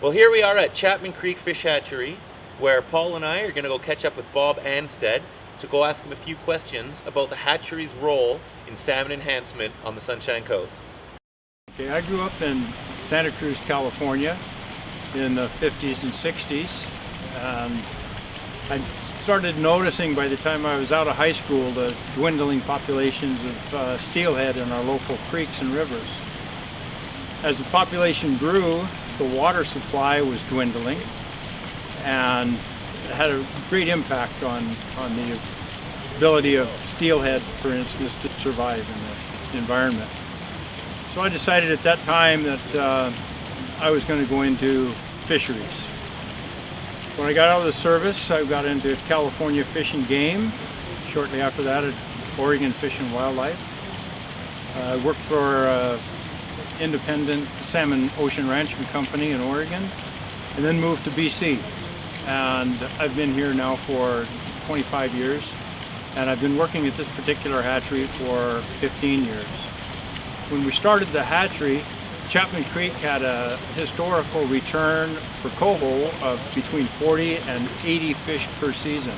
Well, here we are at Chapman Creek Fish Hatchery, where Paul and I are going to go catch up with Bob Anstead to go ask him a few questions about the hatchery's role in salmon enhancement on the Sunshine Coast. Okay, I grew up in Santa Cruz, California in the 50s and 60s. And I started noticing by the time I was out of high school the dwindling populations of steelhead in our local creeks and rivers. As the population grew, the water supply was dwindling, and it had a great impact on the ability of steelhead, for instance, to survive in the environment. So I decided at that time that I was going to go into fisheries. When I got out of the service, I got into California Fish and Game. Shortly after that, at Oregon Fish and Wildlife. I worked for independent salmon ocean ranching company in Oregon, and then moved to BC. And I've been here now for 25 years, and I've been working at this particular hatchery for 15 years. When we started the hatchery, Chapman Creek had a historical return for coho of between 40 and 80 fish per season,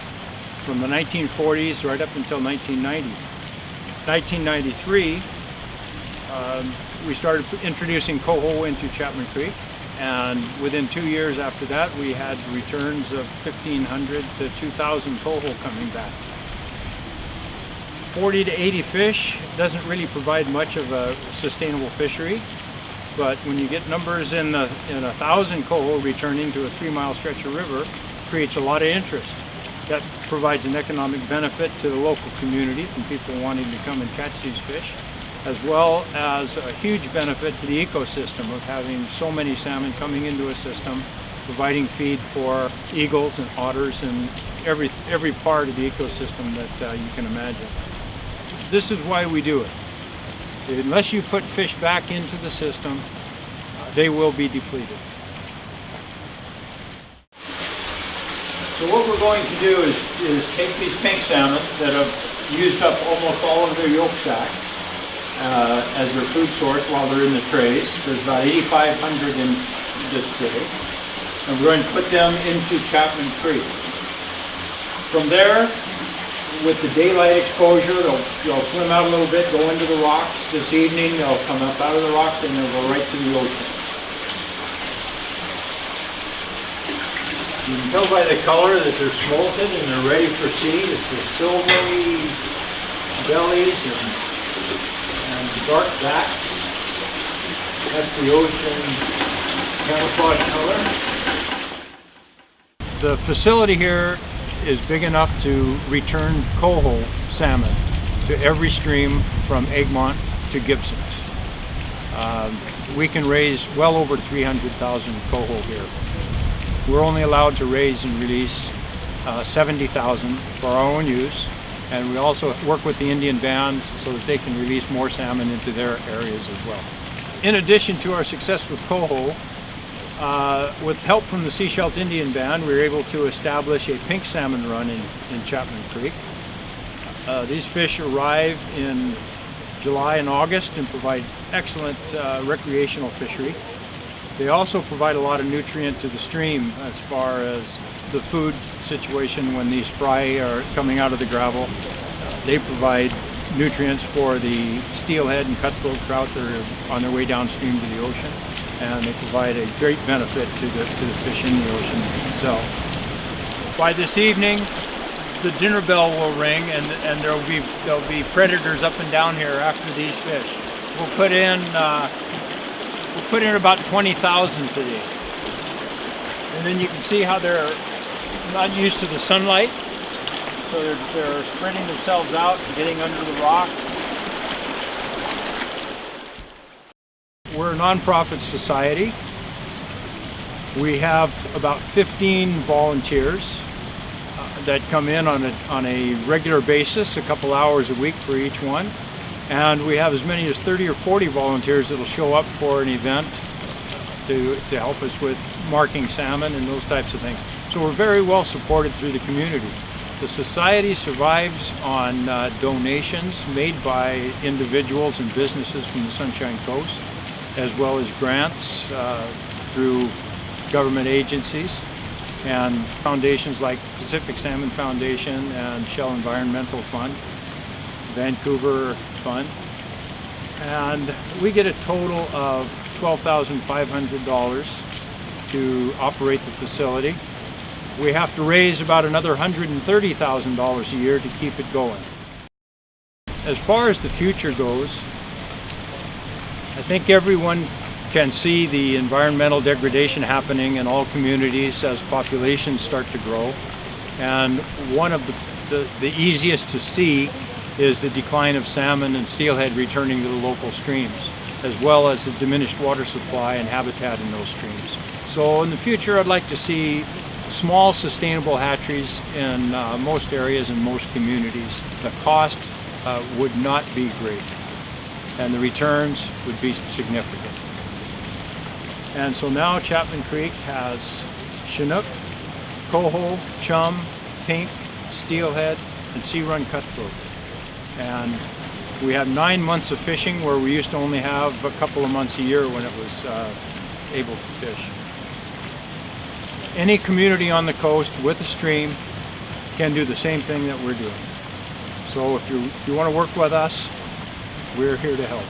from the 1940s right up until 1990. 1993, we started introducing coho into Chapman Creek, and within 2 years after that we had returns of 1,500 to 2,000 coho coming back. 40 to 80 fish doesn't really provide much of a sustainable fishery, but when you get numbers in 1,000 coho returning to a 3-mile stretch of river, it creates a lot of interest. That provides an economic benefit to the local community from people wanting to come and catch these fish, as well as a huge benefit to the ecosystem of having so many salmon coming into a system, providing feed for eagles and otters and every part of the ecosystem that you can imagine. This is why we do it. Unless you put fish back into the system, they will be depleted. So what we're going to do is take these pink salmon that have used up almost all of their yolk sac as their food source while they're in the trays. There's about 8,500 in this tray. And we're going to put them into Chapman Creek. From there, with the daylight exposure, they'll swim out a little bit, go into the rocks. This evening they'll come up out of the rocks and they'll go right to the ocean. You can tell by the color that they're smolted and they're ready for seed. It's the silvery bellies and dark backs. That's the ocean camouflage color. The facility here is big enough to return coho salmon to every stream from Egmont to Gibson's. We can raise well over 300,000 coho here. We're only allowed to raise and release 70,000 for our own use, and we also work with the Indian bands so that they can release more salmon into their areas as well. In addition to our success with coho, with help from the Seashelt Indian Band, we were able to establish a pink salmon run in Chapman Creek. These fish arrive in July and August and provide excellent recreational fishery. They also provide a lot of nutrient to the stream as far as the food situation when these fry are coming out of the gravel. They provide nutrients for the steelhead and cutthroat trout that are on their way downstream to the ocean, and they provide a great benefit to the fish in the ocean itself. By this evening, the dinner bell will ring, and there'll be predators up and down here after these fish. We'll put in about 20,000 today, and then you can see how they're not used to the sunlight, so they're spreading themselves out and getting under the rocks. We're a nonprofit society. We have about 15 volunteers that come in on a regular basis, a couple hours a week for each one. And we have as many as 30 or 40 volunteers that will show up for an event to help us with marking salmon and those types of things. So we're very well supported through the community. The society survives on donations made by individuals and businesses from the Sunshine Coast, as well as grants through government agencies and foundations like Pacific Salmon Foundation and Shell Environmental Fund, Vancouver Fund. And we get a total of $12,500 to operate the facility. We have to raise about another $130,000 a year to keep it going. As far as the future goes, I think everyone can see the environmental degradation happening in all communities as populations start to grow. And one of the easiest to see is the decline of salmon and steelhead returning to the local streams, as well as the diminished water supply and habitat in those streams. So in the future, I'd like to see small sustainable hatcheries in most areas and most communities. The cost would not be great, and the returns would be significant. And so now Chapman Creek has Chinook, coho, chum, pink, steelhead, and sea-run cutthroat. And we have 9 months of fishing, where we used to only have a couple of months a year when it was able to fish. Any community on the coast with a stream can do the same thing that we're doing. So if you want to work with us, we're here to help.